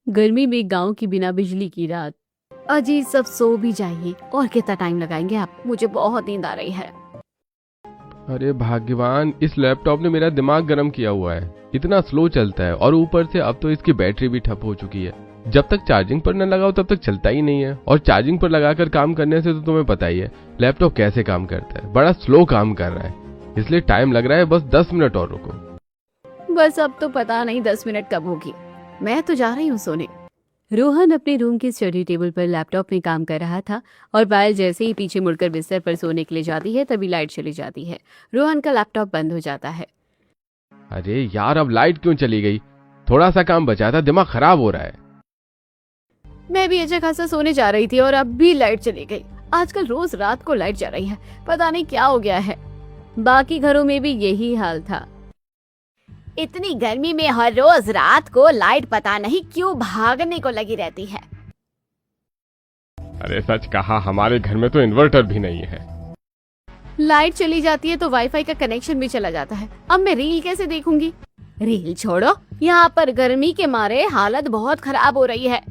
गर्मी में गांव की बिना बिजली की रात। अजी सब सो भी जाइए, और कितना टाइम लगाएंगे आप? मुझे बहुत नींद आ रही है। अरे भाग्यवान, इस लैपटॉप ने मेरा दिमाग गर्म किया हुआ है। इतना स्लो चलता है और ऊपर से अब तो इसकी बैटरी भी ठप हो चुकी है। जब तक चार्जिंग पर न लगाओ तब तक चलता ही नहीं है, और चार्जिंग पर लगाकर काम करने से तो तुम्हें पता ही है लैपटॉप कैसे काम करता है। बड़ा स्लो काम कर रहा है, इसलिए टाइम लग रहा है। बस 10 मिनट और रुको। बस अब तो पता नहीं 10 मिनट कब होगी। मैं तो जा रही हूँ सोने। रोहन अपने रूम के स्टडी टेबल पर लैपटॉप में काम कर रहा था और पायल जैसे ही पीछे मुड़कर बिस्तर पर सोने के लिए जाती है तभी लाइट चली जाती है। रोहन का लैपटॉप बंद हो जाता है। अरे यार, अब लाइट क्यों चली गई? थोड़ा सा काम बचा था, दिमाग खराब हो रहा है। मैं भी अच्छा खासा सोने जा रही थी और अब भी लाइट चली गई। आजकल रोज रात को लाइट जा रही है, पता नहीं क्या हो गया है। बाकी घरों में भी यही हाल था। इतनी गर्मी में हर रोज रात को लाइट पता नहीं क्यों भागने को लगी रहती है। अरे सच कहा, हमारे घर में तो इन्वर्टर भी नहीं है। लाइट चली जाती है तो वाईफाई का कनेक्शन भी चला जाता है। अब मैं रील कैसे देखूंगी? रील छोड़ो, यहाँ पर गर्मी के मारे हालत बहुत खराब हो रही है।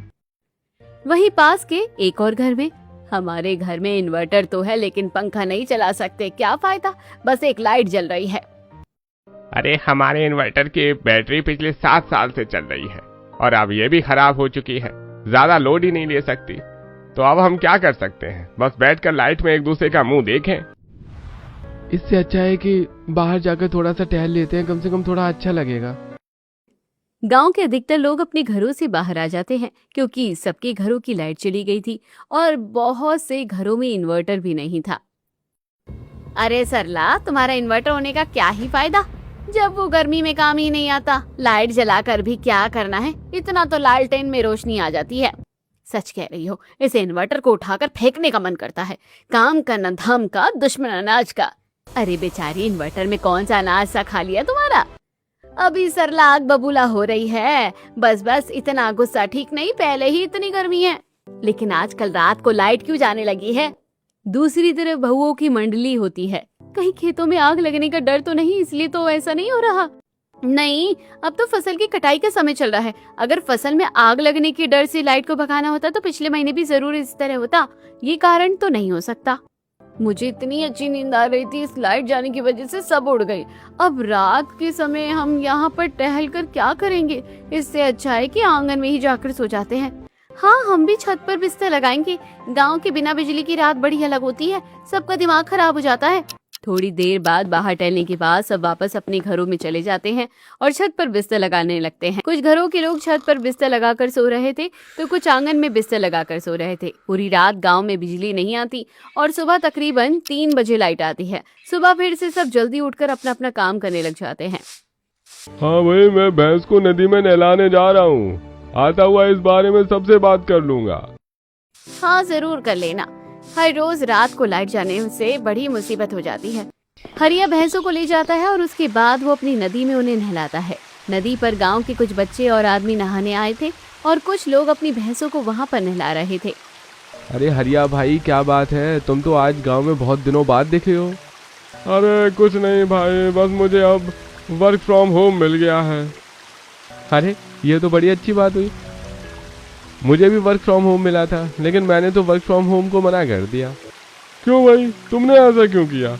वहीं पास के एक और घर में, हमारे घर में इन्वर्टर तो है लेकिन पंखा नहीं चला सकते, क्या फायदा, बस एक लाइट जल रही है। अरे हमारे इन्वर्टर की बैटरी पिछले 7 साल से चल रही है और अब ये भी खराब हो चुकी है, ज्यादा लोड ही नहीं ले सकती। तो अब हम क्या कर सकते हैं? बस बैठकर लाइट में एक दूसरे का मुंह देखें। इससे अच्छा है कि बाहर जाकर थोड़ा सा टहल लेते हैं, कम से कम थोड़ा अच्छा लगेगा। गांव के अधिकतर लोग अपने घरों से बाहर आ जाते हैं क्योंकि सबके घरों की लाइट चली गई थी और बहुत से घरों में इन्वर्टर भी नहीं था। अरे सरला, तुम्हारा इन्वर्टर होने का क्या ही फायदा जब वो गर्मी में काम ही नहीं आता। लाइट जलाकर भी क्या करना है, इतना तो लालटेन में रोशनी आ जाती है। सच कह रही हो, इस इन्वर्टर को उठाकर फेंकने का मन करता है। काम का न धम का, दुश्मन अनाज का। अरे बेचारी, इन्वर्टर में कौन सा अनाज सा खा लिया तुम्हारा? अभी सरला आग बबूला हो रही है। बस बस, इतना गुस्सा ठीक नहीं, पहले ही इतनी गर्मी है। लेकिन आजकल रात को लाइट क्यों जाने लगी है? दूसरी तरफ बहुओं की मंडली होती है। कहीं खेतों में आग लगने का डर तो नहीं, इसलिए तो ऐसा नहीं हो रहा। नहीं, अब तो फसल की कटाई का समय चल रहा है। अगर फसल में आग लगने के डर से लाइट को भगाना होता तो पिछले महीने भी जरूर इस तरह होता। ये कारण तो नहीं हो सकता। मुझे इतनी अच्छी नींद आ रही थी, इस लाइट जाने की वजह से सब उड़ गई। अब रात के समय हम यहाँ पर टहल कर क्या करेंगे? इससे अच्छा है कि आंगन में ही जाकर सो जाते हैं। हाँ, हम भी छत पर बिस्तर लगाएंगे। गांव के बिना बिजली की रात बड़ी अलग होती है, सबका दिमाग खराब हो जाता है। थोड़ी देर बाद बाहर टहलने के बाद सब वापस अपने घरों में चले जाते हैं और छत पर बिस्तर लगाने लगते हैं। कुछ घरों के लोग छत पर बिस्तर लगाकर सो रहे थे तो कुछ आंगन में बिस्तर लगाकर सो रहे थे। पूरी रात गांव में बिजली नहीं आती और सुबह तकरीबन 3 बजे लाइट आती है। सुबह फिर से सब जल्दी उठकर अपना अपना काम करने लग जाते हैं। हाँ भाई, मैं भैंस को नदी में नहलाने जा रहा हूँ। आता हुआ इस बारे में सबसे बात कर लूंगा। हाँ, जरूर कर लेना। हर रोज रात को लाइट जाने से बड़ी मुसीबत हो जाती है। हरिया भैंसों को ले जाता है और उसके बाद वो अपनी नदी में उन्हें नहलाता है। नदी पर गांव के कुछ बच्चे और आदमी नहाने आए थे और कुछ लोग अपनी भैंसों को वहां पर नहला रहे थे। अरे हरिया भाई, क्या बात है? तुम तो आज गांव में बहुत दिनों बाद दिखे हो। अरे कुछ नहीं भाई, बस मुझे अब वर्क फ्रॉम होम मिल गया है। अरे ये तो बड़ी अच्छी बात हुई। मुझे भी वर्क फ्रॉम होम मिला था, लेकिन मैंने तो वर्क फ्रॉम होम को मना कर दिया। क्यों भाई, तुमने ऐसा क्यों किया?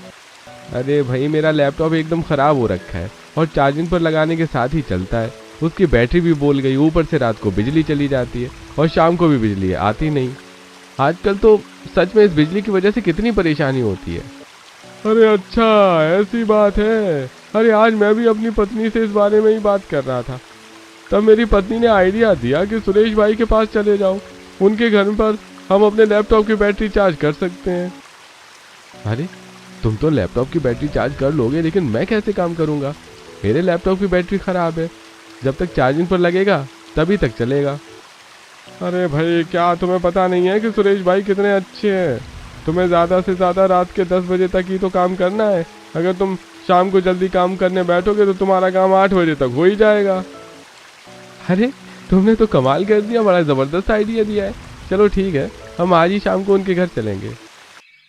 अरे भाई, मेरा लैपटॉप एकदम ख़राब हो रखा है और चार्जिंग पर लगाने के साथ ही चलता है। उसकी बैटरी भी बोल गई, ऊपर से रात को बिजली चली जाती है और शाम को भी बिजली आती नहीं। आजकल तो सच में इस बिजली की वजह से कितनी परेशानी होती है। अरे अच्छा, ऐसी बात है। अरे आज मैं भी अपनी पत्नी से इस बारे में ही बात कर रहा था, तब मेरी पत्नी ने आइडिया दिया कि सुरेश भाई के पास चले जाओ, उनके घर पर हम अपने लैपटॉप की बैटरी चार्ज कर सकते हैं। अरे तुम तो लैपटॉप की बैटरी चार्ज कर लोगे, लेकिन मैं कैसे काम करूंगा? मेरे लैपटॉप की बैटरी खराब है, जब तक चार्जिंग पर लगेगा तभी तक चलेगा। अरे भाई, क्या तुम्हें पता नहीं है कि सुरेश भाई कितने अच्छे हैं? तुम्हें ज़्यादा से ज़्यादा रात के 10 बजे तक ही तो काम करना है। अगर तुम शाम को जल्दी काम करने बैठोगे तो तुम्हारा काम 8 बजे तक हो ही जाएगा। अरे तुमने तो कमाल कर दिया, बड़ा ज़बरदस्त आइडिया दिया है। चलो ठीक है, हम आज ही शाम को उनके घर चलेंगे।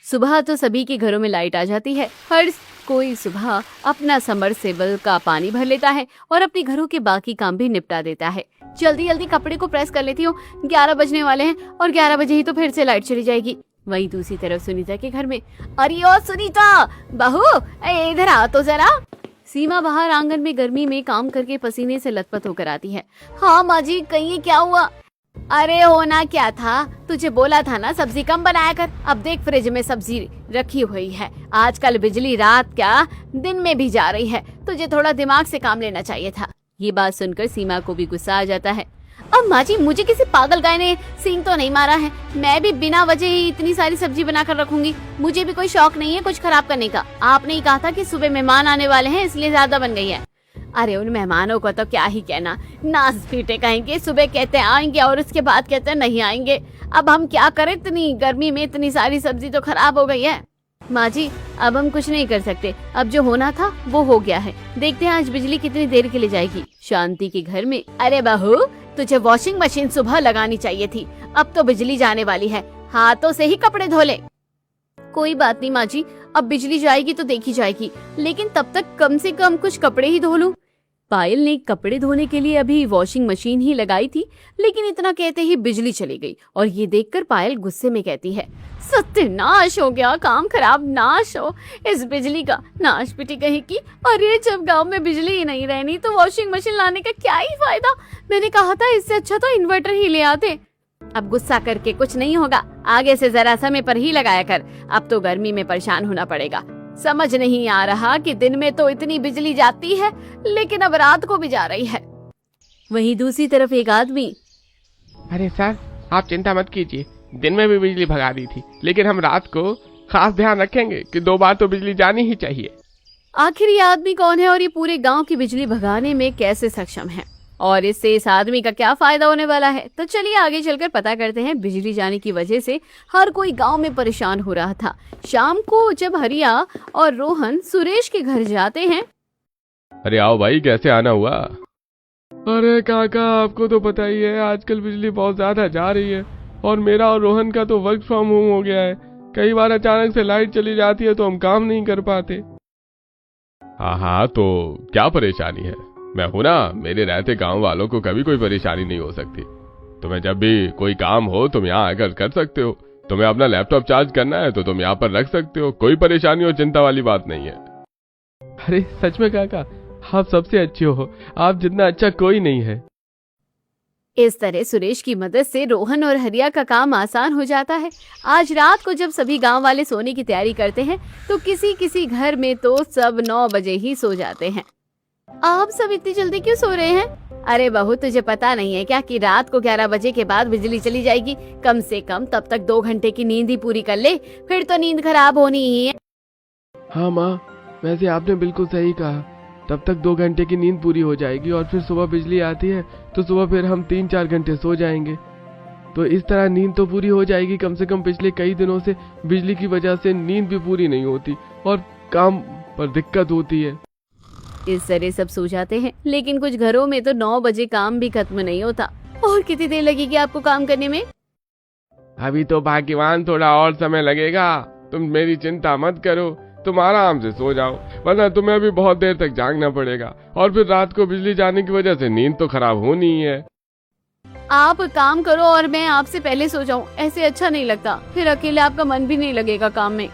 सुबह तो सभी के घरों में लाइट आ जाती है। हर कोई सुबह अपना सबमर्सिबल का पानी भर लेता है और अपने घरों के बाकी काम भी निपटा देता है। जल्दी जल्दी कपड़े को प्रेस कर लेती हूँ, 11 बजने वाले हैं और 11 बजे ही तो फिर से लाइट चली जाएगी। वहीं दूसरी तरफ सुनीता के घर में, अरे ओ सुनीता बहू, इधर आ तो जरा। सीमा बाहर आंगन में गर्मी में काम करके पसीने से लथपथ होकर आती है। हाँ माँ जी, कहिए क्या हुआ? अरे होना क्या था, तुझे बोला था ना सब्जी कम बनाया कर। अब देख फ्रिज में सब्जी रखी हुई है। आजकल बिजली रात क्या दिन में भी जा रही है, तुझे थोड़ा दिमाग से काम लेना चाहिए था। ये बात सुनकर सीमा को भी गुस्सा आ जाता है। अब माँ जी, मुझे किसी पागल गाय ने सींग तो नहीं मारा है, मैं भी बिना वजह ही इतनी सारी सब्जी बनाकर रखूंगी। मुझे भी कोई शौक नहीं है कुछ खराब करने का। आपने ही कहा था कि सुबह मेहमान आने वाले हैं इसलिए ज्यादा बन गई है। अरे उन मेहमानों को तो क्या ही कहना, नाच पीटे कहेंगे, सुबह कहते हैं आएंगे और उसके बाद कहते हैं नहीं आएंगे। अब हम क्या करें, इतनी गर्मी में इतनी सारी सब्जी तो खराब हो गई है। माँ जी, अब हम कुछ नहीं कर सकते, अब जो होना था वो हो गया है। देखते हैं आज बिजली कितनी देर के लिए जाएगी। शांति के घर में, अरे बहू, तुझे वॉशिंग मशीन सुबह लगानी चाहिए थी, अब तो बिजली जाने वाली है, हाथों से ही कपड़े धो ले। कोई बात नहीं माँ जी, अब बिजली जाएगी तो देखी जाएगी, लेकिन तब तक कम से कम कुछ कपड़े ही धो लूं। पायल ने कपड़े धोने के लिए अभी वॉशिंग मशीन ही लगाई थी, लेकिन इतना कहते ही बिजली चली गई और ये देखकर पायल गुस्से में कहती है, सत्यानाश हो गया, काम खराब, नाश हो इस बिजली का, नाश पिटी कहीं की। अरे जब गांव में बिजली ही नहीं रहनी तो वॉशिंग मशीन लाने का क्या ही फायदा। मैंने कहा था इससे अच्छा तो इन्वर्टर ही ले आते। अब गुस्सा करके कुछ नहीं होगा, आगे से जरा समय पर ही लगाया कर, अब तो गर्मी में परेशान होना पड़ेगा। समझ नहीं आ रहा कि दिन में तो इतनी बिजली जाती है लेकिन अब रात को भी जा रही है। वहीं दूसरी तरफ एक आदमी, अरे सर, आप चिंता मत कीजिए, दिन में भी बिजली भगा दी थी, लेकिन हम रात को खास ध्यान रखेंगे कि 2 बार तो बिजली जानी ही चाहिए। आखिर ये आदमी कौन है और ये पूरे गांव की बिजली भगाने में कैसे सक्षम है और इससे इस आदमी का क्या फायदा होने वाला है? तो चलिए आगे चलकर पता करते हैं। बिजली जाने की वजह से हर कोई गांव में परेशान हो रहा था। शाम को जब हरिया और रोहन सुरेश के घर जाते हैं, अरे आओ भाई, कैसे आना हुआ? अरे काका, आपको तो पता ही है आजकल बिजली बहुत ज्यादा जा रही है और मेरा और रोहन का तो वर्क फ्रॉम होम हो गया है। कई बार अचानक से लाइट चली जाती है तो हम काम नहीं कर पाते। हाँ, तो क्या परेशानी है? मैं हूं ना, मेरे रहते गांव वालों को कभी कोई परेशानी नहीं हो सकती। तुम्हें जब भी कोई काम हो तुम यहाँ आकर कर सकते हो। तुम्हें अपना लैपटॉप चार्ज करना है तो तुम यहाँ पर रख सकते हो, कोई परेशानी और चिंता वाली बात नहीं है। अरे सच में काका, आप सबसे अच्छे हो, आप जितना अच्छा कोई नहीं है। इस तरह सुरेश की मदद से रोहन और हरिया का काम आसान हो जाता है। आज रात को जब सभी गांव वाले सोने की तैयारी करते हैं तो किसी किसी घर में तो सब 9 बजे ही सो जाते हैं। आप सब इतनी जल्दी क्यों सो रहे हैं? अरे बहू, तुझे पता नहीं है क्या कि रात को 11 बजे के बाद बिजली चली जाएगी। कम से कम तब तक 2 घंटे की नींद ही पूरी कर ले, फिर तो नींद खराब होनी ही है। हाँ माँ, वैसे आपने बिल्कुल सही कहा, तब तक 2 घंटे की नींद पूरी हो जाएगी और फिर सुबह बिजली आती है तो सुबह फिर हम 3-4 घंटे सो जाएंगे। तो इस तरह नींद तो पूरी हो जाएगी। कम से कम पिछले कई दिनों से बिजली की वजह से नींद भी पूरी नहीं होती और काम पर दिक्कत होती है। इस तरह सब सो जाते हैं, लेकिन कुछ घरों में तो 9 बजे काम भी खत्म नहीं होता। और कितनी देर लगेगी आपको काम करने में? अभी तो भाग्यवान, थोड़ा और समय लगेगा, तुम मेरी चिंता मत करो, तुम आराम से सो जाओ, वरना तुम्हें अभी बहुत देर तक जागना पड़ेगा और फिर रात को बिजली जाने की वजह से नींद तो खराब होनी ही है। आप काम करो और मैं आपसे पहले सो जाऊं, ऐसे अच्छा नहीं लगता, फिर अकेले आपका मन भी नहीं लगेगा काम में।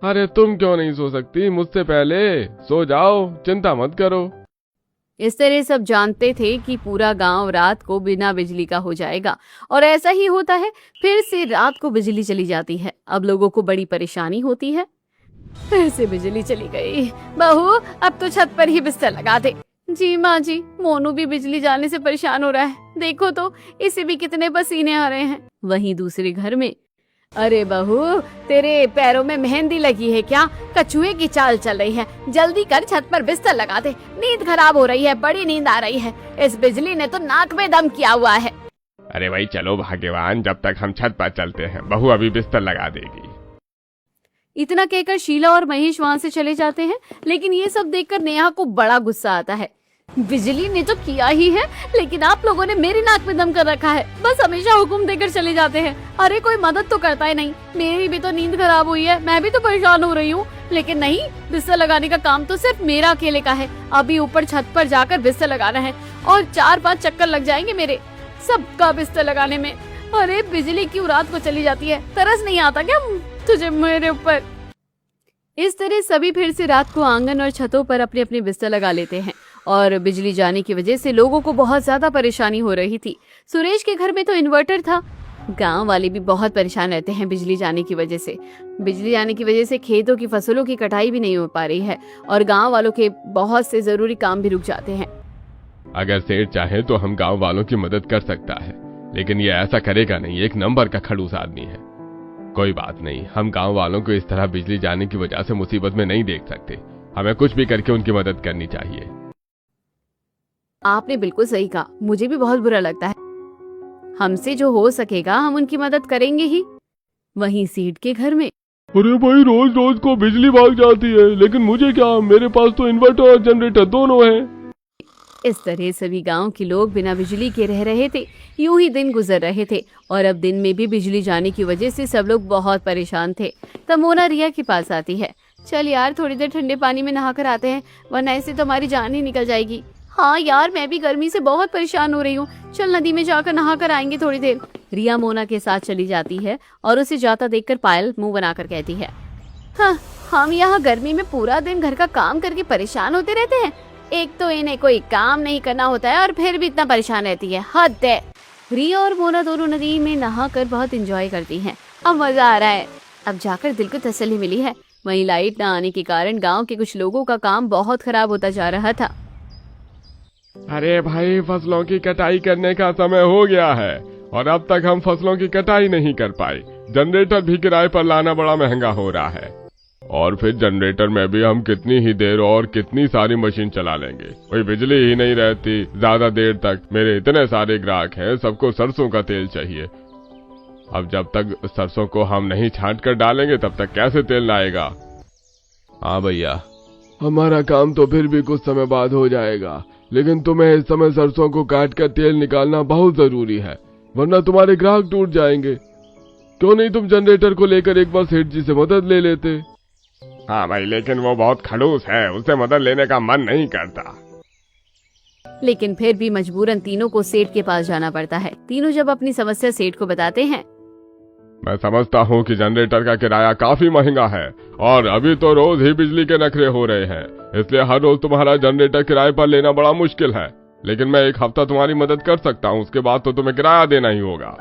अरे तुम क्यों नहीं सो सकती? मुझसे पहले सो जाओ, चिंता मत करो। इस तरह सब जानते थे कि पूरा गांव रात को बिना बिजली का हो जाएगा और ऐसा ही होता है। फिर से रात को बिजली चली जाती है। अब लोगों को बड़ी परेशानी होती है। फिर से बिजली चली गई। बहू, अब तो छत पर ही बिस्तर लगा दे। जी माँ जी, मोनू भी बिजली जाने से परेशान हो रहा है, देखो तो इसे भी कितने पसीने आ रहे हैं। वहीं दूसरे घर में, अरे बहू, तेरे पैरों में मेहंदी लगी है क्या? कछुए की चाल चल रही है, जल्दी कर छत पर बिस्तर लगा दे, नींद खराब हो रही है, बड़ी नींद आ रही है, इस बिजली ने तो नाक में दम किया हुआ है। अरे भाई चलो भाग्यवान, जब तक हम छत पर चलते हैं, बहू अभी बिस्तर लगा देगी। इतना कहकर शीला और महेश वहाँ से चले जाते हैं, लेकिन ये सब देखकर नेहा को बड़ा गुस्सा आता है। बिजली ने तो किया ही है, लेकिन आप लोगों ने मेरी नाक में दम कर रखा है, बस हमेशा हुक्म देकर चले जाते हैं। अरे कोई मदद तो करता ही नहीं, मेरी भी तो नींद खराब हुई है, मैं भी तो परेशान हो रही हूँ, लेकिन नहीं, बिस्तर लगाने का काम तो सिर्फ मेरा अकेले का है। अभी ऊपर छत पर जाकर बिस्तर लगाना है और 4-5 चक्कर लग जाएंगे मेरे सबका बिस्तर लगाने में। अरे बिजली क्यों रात को चली जाती है, तरस नहीं आता क्या तुझे मेरे ऊपर? इस तरह सभी फिर से रात को आंगन और छतों पर अपने अपने बिस्तर लगा लेते हैं और बिजली जाने की वजह से लोगों को बहुत ज्यादा परेशानी हो रही थी। सुरेश के घर में तो इन्वर्टर था। गांव वाले भी बहुत परेशान रहते हैं बिजली जाने की वजह से। बिजली जाने की वजह से खेतों की फसलों की कटाई भी नहीं हो पा रही है और गांव वालों के बहुत से जरूरी काम भी रुक जाते हैं। अगर सेठ चाहे तो हम गांव वालों की मदद कर सकता है, लेकिन ये ऐसा करेगा नहीं। एक नंबर का खड़ूस आदमी है। कोई बात नहीं, हम गांव वालों को इस तरह बिजली जाने की वजह से मुसीबत में नहीं देख सकते। हमें कुछ भी करके उनकी मदद करनी चाहिए। आपने बिल्कुल सही कहा, मुझे भी बहुत बुरा लगता है। हमसे जो हो सकेगा हम उनकी मदद करेंगे ही। वहीं सेठ के घर में अरे भाई, रोज रोज को बिजली भाग जाती है, लेकिन मुझे क्या, मेरे पास तो इन्वर्टर और जनरेटर दोनों हैं। इस तरह सभी गांव के लोग बिना बिजली के रह रहे थे। यूं ही दिन गुजर रहे थे और अब दिन में भी बिजली जाने की वजह से सब लोग बहुत परेशान थे। तब मोना रिया के पास आती है। चल यार, थोड़ी देर ठंडे पानी में नहाकर आते हैं, वरना ऐसे तो हमारी जान ही निकल जाएगी। हाँ यार, मैं भी गर्मी से बहुत परेशान हो रही हूँ। चल नदी में जाकर नहा कर आएंगे थोड़ी देर। रिया मोना के साथ चली जाती है और उसे जाता देखकर पायल मुंह बनाकर कहती है, हाँ, हम यहाँ गर्मी में पूरा दिन घर का काम करके परेशान होते रहते हैं। एक तो इन्हें कोई काम नहीं करना होता है और फिर भी इतना परेशान रहती है, हद है। रिया और मोना दोनों नदी में नहाकर बहुत एंजॉय करती हैं। अब मजा आ रहा है। अब जाकर दिल को तसल्ली मिली है। वहीं लाइट न आने के कारण गांव के कुछ लोगों का काम बहुत खराब होता जा रहा था। अरे भाई, फसलों की कटाई करने का समय हो गया है और अब तक हम फसलों की कटाई नहीं कर पाए। जनरेटर भी किराए पर लाना बड़ा महंगा हो रहा है और फिर जनरेटर में भी हम कितनी ही देर और कितनी सारी मशीन चला लेंगे, कोई बिजली ही नहीं रहती ज्यादा देर तक। मेरे इतने सारे ग्राहक हैं, सबको सरसों का तेल चाहिए। अब जब तक सरसों को हम नहीं छांट कर डालेंगे तब तक कैसे तेल लाएगा? हाँ भैया, हमारा काम तो फिर भी कुछ समय बाद हो जाएगा, लेकिन तुम्हें इस समय सरसों को काट कर तेल निकालना बहुत जरूरी है, वरना तुम्हारे ग्राहक टूट जाएंगे। क्यों नहीं तुम जनरेटर को लेकर एक बार सेठ जी से मदद ले लेते? हाँ भाई, लेकिन वो बहुत खड़ूस है, उससे मदद लेने का मन नहीं करता। लेकिन फिर भी मजबूरन तीनों को सेठ के पास जाना पड़ता है। तीनों जब अपनी समस्या सेठ को बताते हैं। मैं समझता हूँ कि जनरेटर का किराया काफी महंगा है और अभी तो रोज ही बिजली के नखरे हो रहे हैं, इसलिए हर रोज तुम्हारा जनरेटर किराए पर लेना बड़ा मुश्किल है। लेकिन मैं एक हफ्ता तुम्हारी मदद कर सकता हूँ, उसके बाद तो तुम्हें किराया देना ही होगा।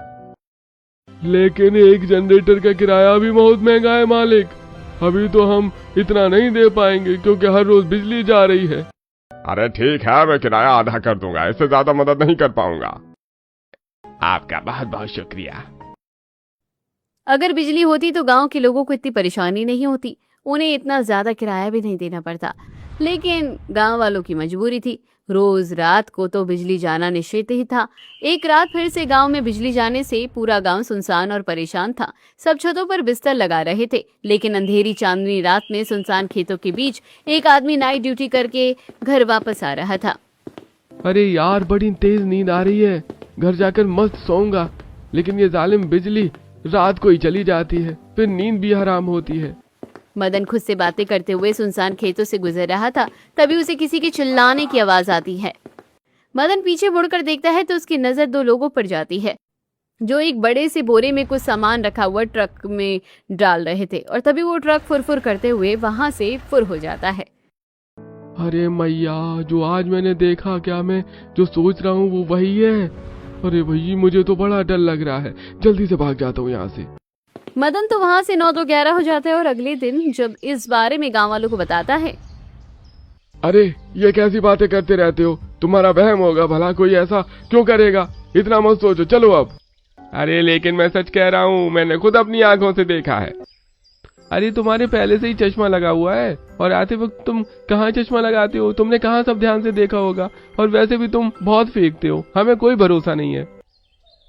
लेकिन एक जनरेटर का किराया भी बहुत महंगा है मालिक। अभी तो हम इतना नहीं दे पाएंगे क्योंकि हर रोज बिजली जा रही है। अरे ठीक है, मैं किराया आधा कर दूंगा, इससे ज्यादा मदद नहीं कर पाऊंगा। आपका बहुत बहुत शुक्रिया। अगर बिजली होती तो गांव के लोगों को इतनी परेशानी नहीं होती, उन्हें इतना ज्यादा किराया भी नहीं देना पड़ता। लेकिन गांव वालों की मजबूरी थी। रोज रात को तो बिजली जाना निश्चित ही था। एक रात फिर से गांव में बिजली जाने से पूरा गांव सुनसान और परेशान था। सब छतों पर बिस्तर लगा रहे थे, लेकिन अंधेरी चांदनी रात में सुनसान खेतों के बीच एक आदमी नाइट ड्यूटी करके घर वापस आ रहा था। अरे यार, बड़ी तेज नींद आ रही है, घर जाकर मस्त सोऊंगा, लेकिन ये जालिम बिजली रात को ही चली जाती है, फिर नींद भी हराम होती है। मदन खुद से बातें करते हुए सुनसान खेतों से गुजर रहा था। तभी उसे किसी के चिल्लाने की आवाज आती है। मदन पीछे मुड़कर देखता है तो उसकी नजर दो लोगों पर जाती है जो एक बड़े से बोरे में कुछ सामान रखा हुआ ट्रक में डाल रहे थे और तभी वो ट्रक फुरफुर करते हुए वहां से फुर हो जाता है। अरे मैया, जो आज मैंने देखा, क्या मैं जो सोच रहा हूँ वो वही है? अरे भैया, मुझे तो बड़ा डर लग रहा है, जल्दी से भाग जाता हूँ यहाँ से। मदन तो वहां से 9-11 हो जाता है और अगले दिन जब इस बारे में गांव वालों को बताता है। अरे ये कैसी बातें करते रहते हो, तुम्हारा वहम होगा, भला कोई ऐसा क्यों करेगा? इतना मत सोचो, चलो अब। अरे लेकिन मैं सच कह रहा हूँ, मैंने खुद अपनी आंखों से देखा है। अरे तुम्हारे पहले से ही चश्मा लगा हुआ है और आते वक्त तुम कहाँ चश्मा लगाते हो? तुमने कहाँ सब ध्यान से देखा होगा? और वैसे भी तुम बहुत फेंकते हो, हमें कोई भरोसा नहीं है।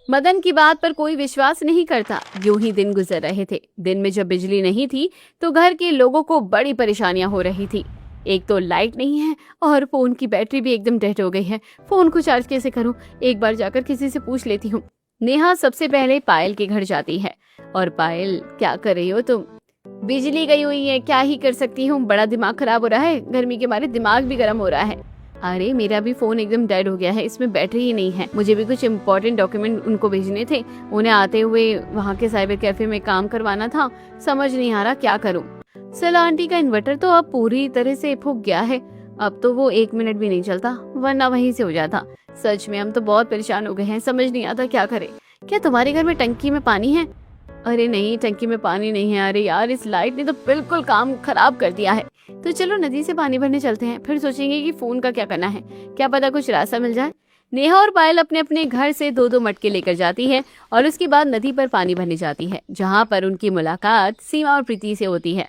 मदन की बात पर कोई विश्वास नहीं करता। यूं ही दिन गुजर रहे थे। दिन में जब बिजली नहीं थी तो घर के लोगों को बड़ी परेशानियां हो रही थी। एक तो लाइट नहीं है और फोन की बैटरी भी एकदम डेड हो गई है। फोन को चार्ज कैसे करूं? एक बार जाकर किसी से पूछ लेती हूँ। नेहा सबसे पहले पायल के घर जाती है। और पायल, क्या कर रही हो तुम? बिजली गई हुई है, क्या ही कर सकती हूँ। बड़ा दिमाग खराब हो रहा है, गर्मी के मारे दिमाग भी गर्म हो रहा है। अरे मेरा भी फोन एकदम डेड हो गया है, इसमें बैटरी ही नहीं है। मुझे भी कुछ इम्पोर्टेंट डॉक्यूमेंट उनको भेजने थे, उन्हें आते हुए वहाँ के साइबर कैफे में काम करवाना था। समझ नहीं आ रहा क्या करूँ। सला आंटी का इन्वर्टर तो अब पूरी तरह से फूक गया है, अब तो वो 1 मिनट भी नहीं चलता, वरना वहीं से हो जाता। सच में हम तो बहुत परेशान हो गए हैं, समझ नहीं आता क्या करें। क्या तुम्हारे घर में टंकी में पानी है? अरे नहीं, टंकी में पानी नहीं है। अरे यार, इस लाइट ने तो बिल्कुल काम खराब कर दिया है। तो चलो नदी से पानी भरने चलते हैं, फिर सोचेंगे कि फोन का क्या करना है, क्या पता कुछ रास्ता मिल जाए। नेहा और पायल अपने अपने घर से 2-2 मटके लेकर जाती है और उसके बाद नदी पर पानी भरने जाती है, जहाँ पर उनकी मुलाकात सीमा और प्रीति से होती है।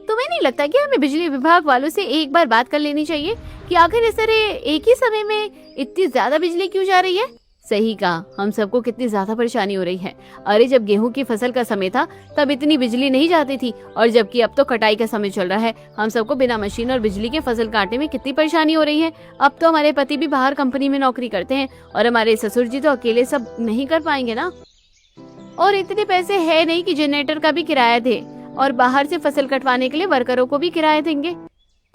तुम्हें नहीं लगता कि हमें बिजली विभाग वालों से एक बार बात कर लेनी चाहिए कि आखिर इस तरह एक ही समय में इतनी ज्यादा बिजली क्यों जा रही है? सही कहा, हम सबको कितनी ज्यादा परेशानी हो रही है। अरे जब गेहूं की फसल का समय था तब इतनी बिजली नहीं जाती थी, और जबकि अब तो कटाई का समय चल रहा है, हम सबको बिना मशीन और बिजली के फसल काटने में कितनी परेशानी हो रही है। अब तो हमारे पति भी बाहर कंपनी में नौकरी करते हैं और हमारे ससुर जी तो अकेले सब नहीं कर पाएंगे ना। और इतने पैसे है नहीं कि जनरेटर का भी किराया दे और बाहर से फसल कटवाने के लिए वर्करों को भी किराया देंगे।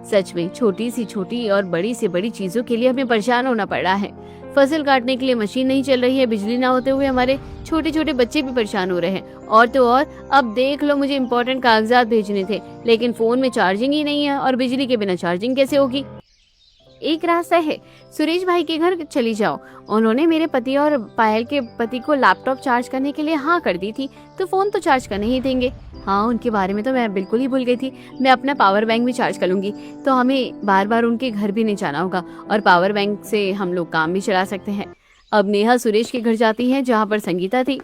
सच में छोटी से छोटी और बड़ी से बड़ी चीजों के लिए हमें परेशान होना पड़ रहा है। फसल काटने के लिए मशीन नहीं चल रही है, बिजली ना होते हुए हमारे छोटे छोटे बच्चे भी परेशान हो रहे हैं। और तो और अब देख लो, मुझे इम्पोर्टेंट कागजात भेजने थे, लेकिन फोन में चार्जिंग ही नहीं है और बिजली के बिना चार्जिंग कैसे होगी। एक रास्ता है, सुरेश भाई के घर चली जाओ। उन्होंने मेरे पति और पायल के पति को लैपटॉप चार्ज करने के लिए हाँ कर दी थी, तो फोन तो चार्ज करने ही देंगे। हाँ, उनके बारे में तो मैं बिल्कुल ही भूल गई थी। मैं अपना पावर बैंक भी चार्ज कर लूंगी, तो हमें बार बार उनके घर भी नहीं जाना होगा और पावर बैंक से हम लोग काम भी चला सकते हैं। अब नेहा सुरेश के घर जाती है, जहाँ पर संगीता थी।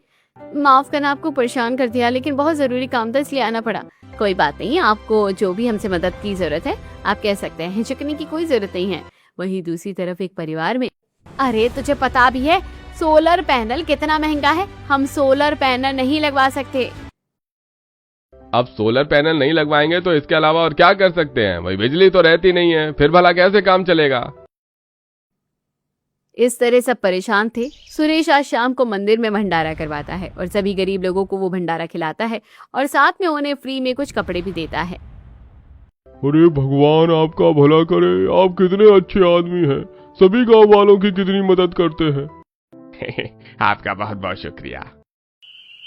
माफ करना आपको परेशान कर दिया, लेकिन बहुत जरूरी काम था इसलिए आना पड़ा। कोई बात नहीं, आपको जो भी हमसे मदद की जरूरत है आप कह सकते हैं, हिचकने की कोई जरूरत नहीं है। वहीं दूसरी तरफ एक परिवार में, अरे तुझे पता भी है सोलर पैनल कितना महंगा है, हम सोलर पैनल नहीं लगवा सकते। अब सोलर पैनल नहीं लगवाएंगे तो इसके अलावा और क्या कर सकते हैं? भाई बिजली तो रहती नहीं है, फिर भला कैसे काम चलेगा? इस तरह सब परेशान थे। सुरेश आज शाम को मंदिर में भंडारा करवाता है और सभी गरीब लोगों को वो भंडारा खिलाता है और साथ में उन्हें फ्री में कुछ कपड़े भी देता है। अरे भगवान आपका भला करे, आप कितने अच्छे आदमी हैं, सभी गांव वालों की कितनी मदद करते हैं। आपका बहुत बहुत शुक्रिया।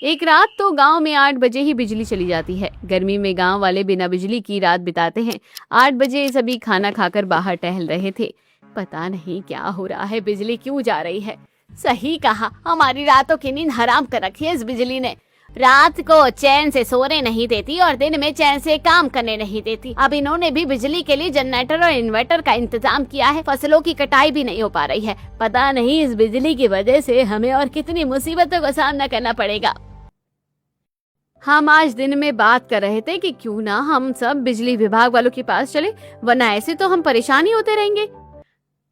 एक रात तो गांव में 8 बजे ही बिजली चली जाती है। गर्मी में गांव वाले बिना बिजली की रात बिताते हैं। 8 बजे सभी खाना खाकर बाहर टहल रहे थे। पता नहीं क्या हो रहा है, बिजली क्यों जा रही है। सही कहा, हमारी रातों की नींद हराम कर रखी है इस बिजली ने। रात को चैन से सोने नहीं देती और दिन में चैन से काम करने नहीं देती। अब इन्होंने भी बिजली के लिए जनरेटर और इन्वर्टर का इंतजाम किया है। फसलों की कटाई भी नहीं हो पा रही है। पता नहीं इस बिजली की वजह से हमें और कितनी मुसीबतों का सामना करना पड़ेगा। हम आज दिन में बात कर रहे थे कि क्यों ना हम सब बिजली विभाग वालों के पास चले, वरना ऐसे तो हम परेशान ही होते रहेंगे।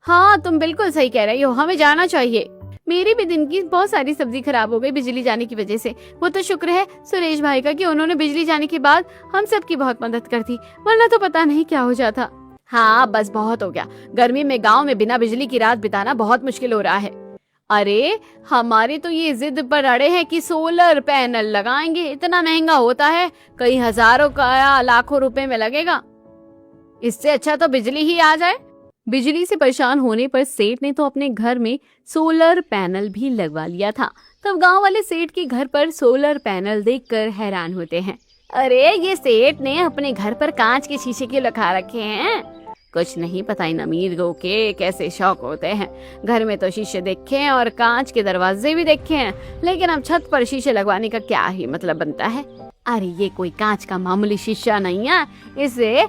हाँ, तुम बिल्कुल सही कह रही हो, हमें जाना चाहिए। मेरी भी दिन की बहुत सारी सब्जी खराब हो गई बिजली जाने की वजह से। वो तो शुक्र है सुरेश भाई का कि उन्होंने बिजली जाने के बाद हम सबकी बहुत मदद कर दी, वरना तो पता नहीं क्या हो जाता। हाँ बस बहुत हो गया, गर्मी में गांव में बिना बिजली की रात बिताना बहुत मुश्किल हो रहा है। अरे हमारे तो ये जिद पर अड़े हैं कि सोलर पैनल लगाएंगे। इतना महंगा होता है, कई हजारों का या लाखों रुपए में लगेगा। इससे अच्छा तो बिजली ही आ जाए। बिजली से परेशान होने पर सेठ ने तो अपने घर में सोलर पैनल भी लगवा लिया था। तब गांव वाले सेठ के घर पर सोलर पैनल देखकर हैरान होते हैं। अरे ये सेठ ने अपने घर पर कांच के शीशे क्यों लगा रखे हैं? कुछ नहीं पता इन अमीर लोगों के कैसे शौक होते हैं। घर में तो शीशे देखे हैं और कांच के दरवाजे भी देखे हैं, लेकिन अब छत पर शीशे लगवाने का क्या ही मतलब बनता है। अरे ये कोई कांच का मामूली शीशा नहीं है, इसे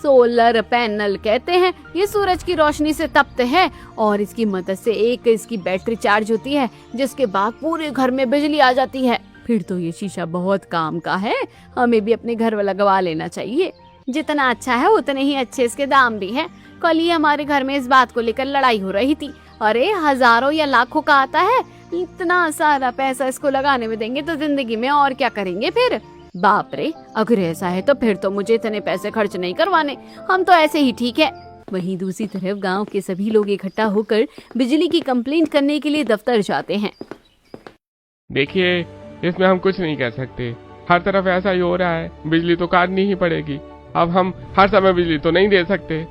सोलर पैनल कहते हैं। ये सूरज की रोशनी से तपते हैं और इसकी मदद से एक इसकी बैटरी चार्ज होती है, जिसके बाद पूरे घर में बिजली आ जाती है। फिर तो ये शीशा बहुत काम का है, हमें भी अपने घर लगवा लेना चाहिए। जितना अच्छा है उतने ही अच्छे इसके दाम भी हैं। कल ही हमारे घर में इस बात को लेकर लड़ाई हो रही थी। अरे हजारों या लाखों का आता है, इतना सारा पैसा इसको लगाने में देंगे तो जिंदगी में और क्या करेंगे फिर। बाप रे, अगर ऐसा है तो फिर तो मुझे इतने पैसे खर्च नहीं करवाने, हम तो ऐसे ही ठीक है। वहीं दूसरी तरफ गांव के सभी लोग इकट्ठा होकर बिजली की कंप्लेंट करने के लिए दफ्तर जाते हैं। देखिए, इसमें हम कुछ नहीं कर सकते, हर तरफ ऐसा ही हो रहा है, बिजली तो काटनी ही पड़ेगी। अब हम हर समय बिजली तो नहीं दे सकते।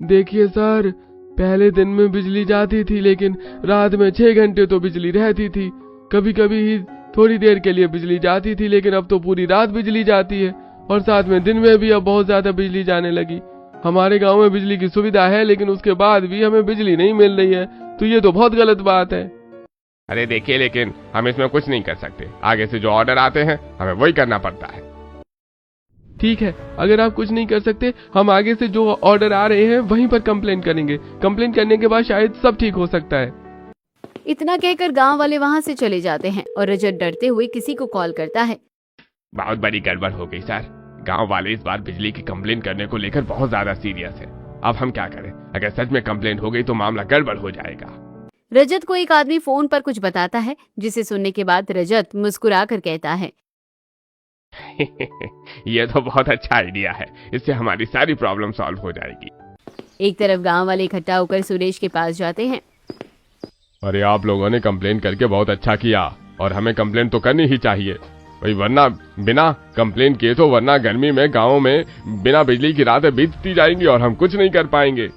देखिए सर, पहले दिन में बिजली जाती थी, लेकिन रात में 6 घंटे तो बिजली रहती थी। कभी कभी ही थोड़ी देर के लिए बिजली जाती थी, लेकिन अब तो पूरी रात बिजली जाती है, और साथ में दिन में भी अब बहुत ज्यादा बिजली जाने लगी। हमारे गांव में बिजली की सुविधा है, लेकिन उसके बाद भी हमें बिजली नहीं मिल रही है, तो ये तो बहुत गलत बात है। अरे देखिए, लेकिन हम इसमें कुछ नहीं कर सकते। आगे से जो ऑर्डर आते हैं हमें वही करना पड़ता है। ठीक है, अगर आप कुछ नहीं कर सकते, हम आगे से जो ऑर्डर आ रहे हैं वहीं पर कंप्लेन करेंगे। कंप्लेन करने के बाद शायद सब ठीक हो सकता है। इतना कहकर गांव वाले वहां से चले जाते हैं और रजत डरते हुए किसी को कॉल करता है। बहुत बड़ी गड़बड़ हो गई सर। गांव वाले इस बार बिजली की कंप्लेन करने को लेकर बहुत ज्यादा सीरियस है। अब हम क्या करें? अगर सच में कंप्लेन हो गई तो मामला गड़बड़ हो जाएगा। रजत को एक आदमी फोन पर कुछ बताता है, जिसे सुनने के बाद रजत मुस्कुरा कर कहता है, ये तो बहुत अच्छा आइडिया है, इससे हमारी सारी प्रॉब्लम सॉल्व हो जाएगी। एक तरफ गांव वाले इकट्ठा होकर सुरेश के पास जाते हैं। अरे आप लोगों ने कंप्लेन करके बहुत अच्छा किया, और हमें कंप्लेन तो करनी ही चाहिए भाई, वरना बिना कंप्लेन किए तो वरना गर्मी में गाँव में बिना बिजली की रातें बीतती जाएंगी और हम कुछ नहीं कर पाएंगे।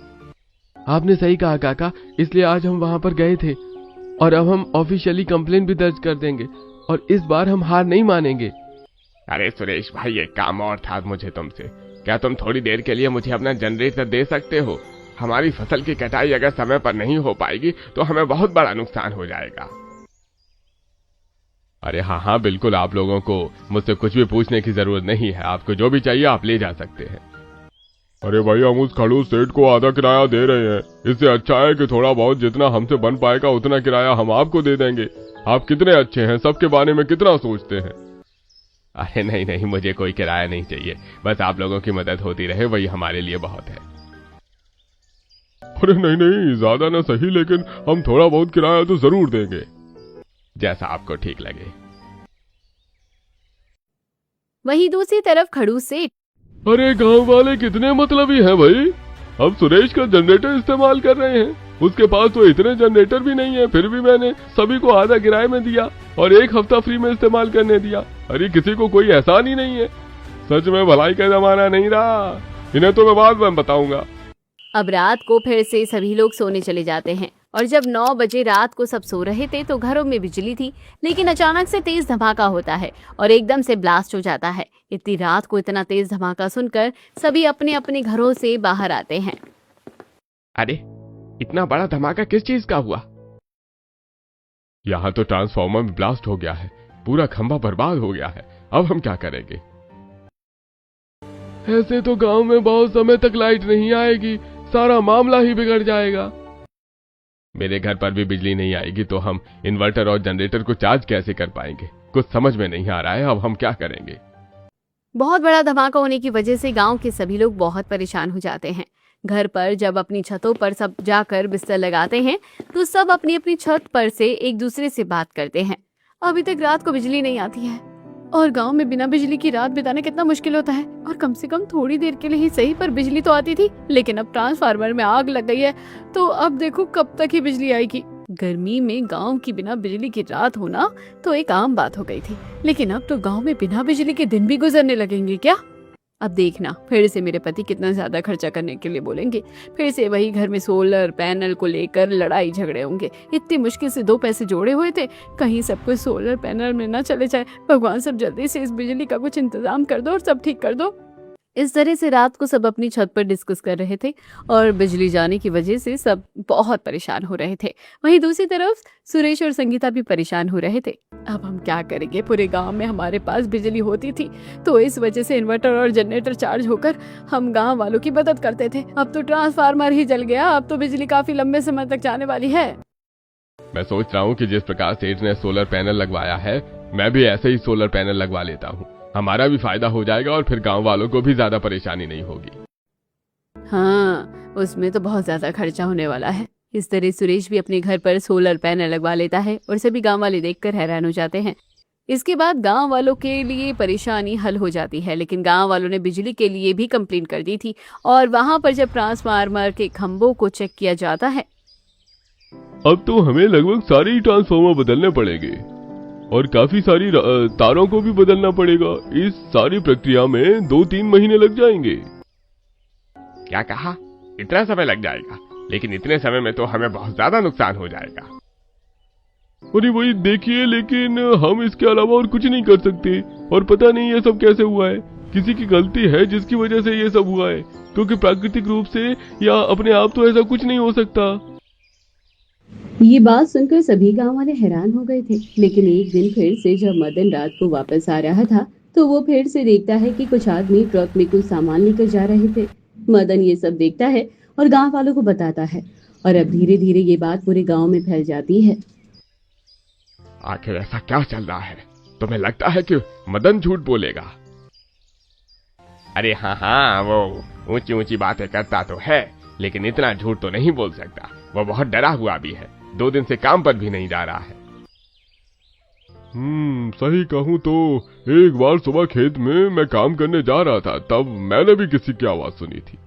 आपने सही कहा काका, इसलिए आज हम वहां पर गए थे, और अब हम ऑफिशियली कंप्लेन भी दर्ज कर देंगे, और इस बार हम हार नहीं मानेंगे। अरे सुरेश भाई, एक काम और था मुझे तुमसे। क्या तुम थोड़ी देर के लिए मुझे अपना जनरेटर दे सकते हो? हमारी फसल की कटाई अगर समय पर नहीं हो पाएगी तो हमें बहुत बड़ा नुकसान हो जाएगा। अरे हाँ हाँ बिल्कुल, आप लोगों को मुझसे कुछ भी पूछने की जरूरत नहीं है। आपको जो भी चाहिए आप ले जा सकते हैं। अरे भाई, हम उस खड़ूस सेठ को आधा किराया दे रहे हैं। इससे अच्छा है कि थोड़ा बहुत जितना हमसे बन पाएगा उतना किराया हम आपको दे देंगे। आप कितने अच्छे हैं, सबके बारे में कितना सोचते हैं। अरे नहीं नहीं, मुझे कोई किराया नहीं चाहिए, बस आप लोगों की मदद होती रहे वही हमारे लिए बहुत है। अरे नहीं नहीं, ज्यादा ना सही, लेकिन हम थोड़ा बहुत किराया तो जरूर देंगे, जैसा आपको ठीक लगे। वहीं दूसरी तरफ खड़ूस सेठ, अरे गांव वाले कितने मतलबी हैं भाई, अब सुरेश का जनरेटर इस्तेमाल कर रहे हैं। उसके पास तो इतने जनरेटर भी नहीं है, फिर भी मैंने सभी को आधा किराए में दिया और 1 हफ्ता फ्री में इस्तेमाल करने दिया। अरे किसी को कोई एहसान ही नहीं है। सच में भलाई का जमाना नहीं रहा। इन्हें तो मैं बाद में बताऊंगा। अब रात को फिर से सभी लोग सोने चले जाते हैं, और जब 9 बजे रात को सब सो रहे थे तो घरों में बिजली थी, लेकिन अचानक से तेज धमाका होता है और एकदम से ब्लास्ट हो जाता है। इतनी रात को इतना तेज धमाका सुनकर सभी अपने अपने घरों से बाहर आते हैं। अरे इतना बड़ा धमाका किस चीज का हुआ? यहाँ तो ट्रांसफार्मर में ब्लास्ट हो गया है, पूरा खंभा बर्बाद हो गया है। अब हम क्या करेंगे? ऐसे तो गांव में बहुत समय तक लाइट नहीं आएगी, सारा मामला ही बिगड़ जाएगा। मेरे घर पर भी बिजली नहीं आएगी तो हम इन्वर्टर और जनरेटर को चार्ज कैसे कर पाएंगे? कुछ समझ में नहीं आ रहा है, अब हम क्या करेंगे? बहुत बड़ा धमाका होने की वजह से गांव के सभी लोग बहुत परेशान हो जाते हैं। घर पर जब अपनी छतों पर सब जाकर बिस्तर लगाते हैं तो सब अपनी अपनी छत पर से एक दूसरे से बात करते हैं। अभी तक रात को बिजली नहीं आती है और गांव में बिना बिजली की रात बिताना कितना मुश्किल होता है, और कम से कम थोड़ी देर के लिए ही सही पर बिजली तो आती थी, लेकिन अब ट्रांसफार्मर में आग लग गई है तो अब देखो कब तक ही बिजली आएगी। गर्मी में गांव की बिना बिजली की रात होना तो एक आम बात हो गई थी, लेकिन अब तो गांव में बिना बिजली के दिन भी गुजरने लगेंगे क्या? अब देखना फिर से मेरे पति कितना ज्यादा खर्चा करने के लिए बोलेंगे, फिर से वही घर में सोलर पैनल को लेकर लड़ाई झगड़े होंगे। इतनी मुश्किल से 2 पैसे जोड़े हुए थे, कहीं सब कुछ सोलर पैनल में न चले जाए। भगवान सब जल्दी से इस बिजली का कुछ इंतजाम कर दो और सब ठीक कर दो। इस तरह से रात को सब अपनी छत पर डिस्कस कर रहे थे और बिजली जाने की वजह से सब बहुत परेशान हो रहे थे। वहीं दूसरी तरफ सुरेश और संगीता भी परेशान हो रहे थे। अब हम क्या करेंगे? पूरे गांव में हमारे पास बिजली होती थी तो इस वजह से इन्वर्टर और जनरेटर चार्ज होकर हम गांव वालों की मदद करते थे। अब तो ट्रांसफार्मर ही जल गया, अब तो बिजली काफी लंबे समय तक जाने वाली है। मैं सोच रहा हूँ कि जिस प्रकार सेठ ने सोलर पैनल लगवाया है, मैं भी ऐसे ही सोलर पैनल लगवा लेता हूँ। हमारा भी फायदा हो जाएगा और फिर गांव वालों को भी ज्यादा परेशानी नहीं होगी। हाँ, उसमें तो बहुत ज्यादा खर्चा होने वाला है। इस तरह सुरेश भी अपने घर पर सोलर पैनल लगवा लेता है और सभी गांव वाले देखकर हैरान हो जाते हैं। इसके बाद गांव वालों के लिए परेशानी हल हो जाती है, लेकिन गांव वालों ने बिजली के लिए भी कंप्लेन कर दी थी और वहां पर जब ट्रांसफार्मर के खंभों को चेक किया जाता है, अब तो हमें लगभग सारे ही ट्रांसफार्मर बदलने पड़ेंगे। और काफी सारी तारों को भी बदलना पड़ेगा। इस सारी प्रक्रिया में 2-3 महीने लग जाएंगे। क्या कहा? इतना समय लग जाएगा? लेकिन इतने समय में तो हमें बहुत ज्यादा नुकसान हो जाएगा। अरे वही देखिए, लेकिन हम इसके अलावा और कुछ नहीं कर सकते। और पता नहीं ये सब कैसे हुआ है, किसी की गलती है जिसकी वजह से ये सब हुआ है, क्योंकि प्राकृतिक रूप से या अपने आप तो ऐसा कुछ नहीं हो सकता। ये बात सुनकर सभी गांव वाले हैरान हो गए थे। लेकिन एक दिन फिर से जब मदन रात को वापस आ रहा था तो वो फिर से देखता है कि कुछ आदमी ट्रक में कुछ सामान लेकर जा रहे थे। मदन ये सब देखता है और गांव वालों को बताता है, और अब धीरे धीरे ये बात पूरे गांव में फैल जाती है। आखिर ऐसा क्या चल रहा है? तुम्हें लगता है कि मदन झूठ बोलेगा? अरे हाँ, वो ऊंची ऊंची बातें करता तो है, लेकिन इतना झूठ तो नहीं बोल सकता। वो बहुत डरा हुआ भी है, 2 दिन से काम पर भी नहीं जा रहा है। सही कहूँ तो एक बार सुबह खेत में मैं काम करने जा रहा था, तब मैंने भी किसी की आवाज सुनी थी।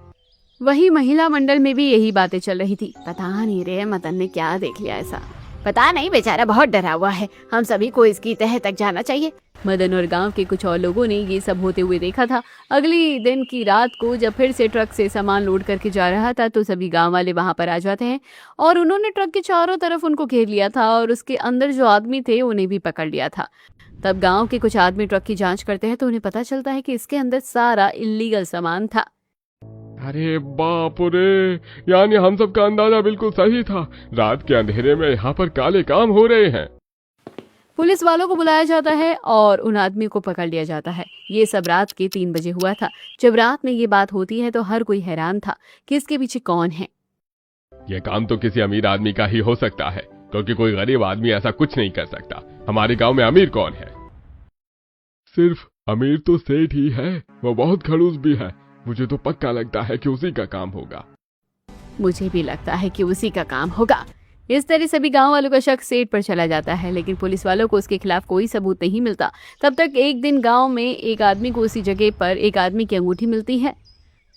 वही महिला मंडल में भी यही बातें चल रही थी। पता नहीं रे मदन ने क्या देख लिया ऐसा। पता नहीं, बेचारा बहुत डरा हुआ है। हम सभी को इसकी तह तक जाना चाहिए। मदन और गांव के कुछ और लोगों ने ये सब होते हुए देखा था। अगली दिन की रात को जब फिर से ट्रक से सामान लोड करके जा रहा था तो सभी गांव वाले वहां पर आ जाते हैं और उन्होंने ट्रक के चारों तरफ उनको घेर लिया था और उसके अंदर जो आदमी थे उन्हें भी पकड़ लिया था। तब गांव के कुछ आदमी ट्रक की जांच करते हैं तो उन्हें पता चलता है कि इसके अंदर सारा इल्लीगल सामान था। अरे बाप रे, यानी हम सब का अंदाजा बिल्कुल सही था। रात के अंधेरे में यहाँ पर काले काम हो रहे हैं। पुलिस वालों को बुलाया जाता है और उन आदमी को पकड़ लिया जाता है। ये सब रात के 3 बजे हुआ था। जब रात में ये बात होती है तो हर कोई हैरान था कि इसके पीछे कौन है। ये काम तो किसी अमीर आदमी का ही हो सकता है, क्योंकि कोई गरीब आदमी ऐसा कुछ नहीं कर सकता। हमारे गांव में अमीर कौन है? सिर्फ अमीर तो सेठ ही है, वो बहुत खड़ूस भी है। मुझे तो पक्का लगता है कि उसी का काम होगा। मुझे भी लगता है कि उसी का काम होगा। इस तरह सभी गांव वालों का शक सेठ पर चला जाता है, लेकिन पुलिस वालों को उसके खिलाफ कोई सबूत नहीं मिलता। तब तक एक दिन गांव में एक आदमी को उसी जगह पर एक आदमी की अंगूठी मिलती है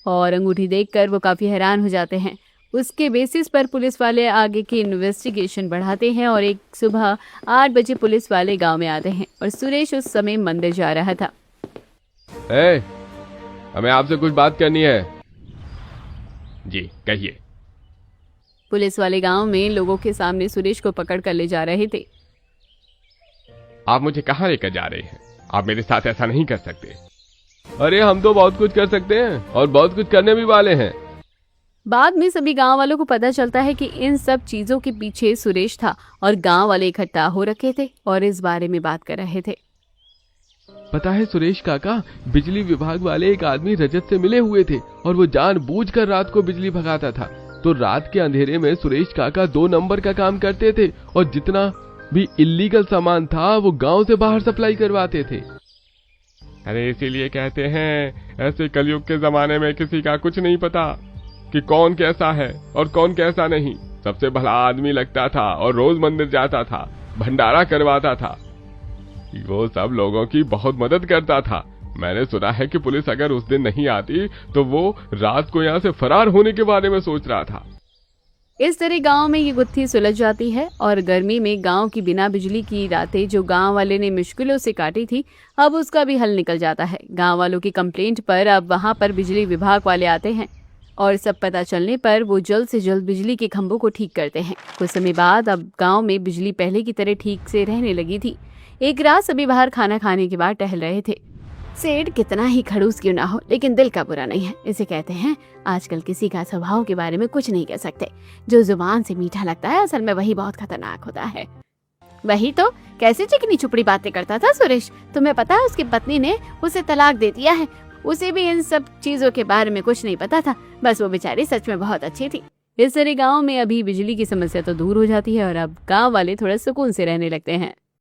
और अंगूठी देखकर वो काफी हैरान हो जाते हैं। उसके बेसिस पर पुलिस वाले आगे की इन्वेस्टिगेशन बढ़ाते हैं और एक सुबह 8 बजे पुलिस वाले गांव में आते हैं और सुरेश उस समय मंदिर जा रहा था। हमें आपसे कुछ बात करनी है। जी कहिए। पुलिस वाले गांव में लोगों के सामने सुरेश को पकड़ कर ले जा रहे थे। आप मुझे कहाँ लेकर जा रहे हैं? आप मेरे साथ ऐसा नहीं कर सकते। अरे हम तो बहुत कुछ कर सकते हैं और बहुत कुछ करने भी वाले हैं। बाद में सभी गांव वालों को पता चलता है कि इन सब चीजों के पीछे सुरेश था और गांव वाले इकट्ठा हो रखे थे और इस बारे में बात कर रहे थे। पता है सुरेश काका, बिजली विभाग वाले एक आदमी रजत से मिले हुए थे और वो जानबूझकर रात को बिजली भगाता था। तो रात के अंधेरे में सुरेश काका 2 नंबर का काम करते थे और जितना भी इल्लीगल सामान था वो गांव से बाहर सप्लाई करवाते थे। अरे इसीलिए कहते हैं ऐसे कलयुग के जमाने में किसी का कुछ नहीं पता कि कौन कैसा है और कौन कैसा नहीं। सबसे भला आदमी लगता था और रोज मंदिर जाता था, भंडारा करवाता था। वो सब लोगों की बहुत मदद करता था। मैंने सुना है कि पुलिस अगर उस दिन नहीं आती तो वो रात को यहाँ से फरार होने के बारे में सोच रहा था। इस तरह गांव में ये गुत्थी सुलझ जाती है और गर्मी में गांव की बिना बिजली की रातें जो गांव वाले ने मुश्किलों से काटी थी, अब उसका भी हल निकल जाता है। गांव वालों की कंप्लेंट पर अब वहां पर बिजली विभाग वाले आते हैं और सब पता चलने पर वो जल्द से जल्द बिजली के खंभों को ठीक करते हैं। कुछ समय बाद अब गाँव में बिजली पहले की तरह ठीक से रहने लगी थी। एक रात सभी बाहर खाना खाने के बाद टहल रहे थे। सेठ कितना ही खड़ूस क्यों ना हो, लेकिन दिल का बुरा नहीं है। इसे कहते हैं आजकल किसी का स्वभाव के बारे में कुछ नहीं कह सकते। जो जुबान से मीठा लगता है असल में वही बहुत खतरनाक होता है। वही तो, कैसे चिकनी चुपड़ी बातें करता था सुरेश। तुम्हें पता है उसकी पत्नी ने उसे तलाक दे दिया है। उसे भी इन सब चीजों के बारे में कुछ नहीं पता था। बस वो बेचारी सच में बहुत अच्छी थी। इस तरह गाँव में अभी बिजली की समस्या तो दूर हो जाती है और अब गाँव वाले थोड़ा सुकून से रहने लगते हैं।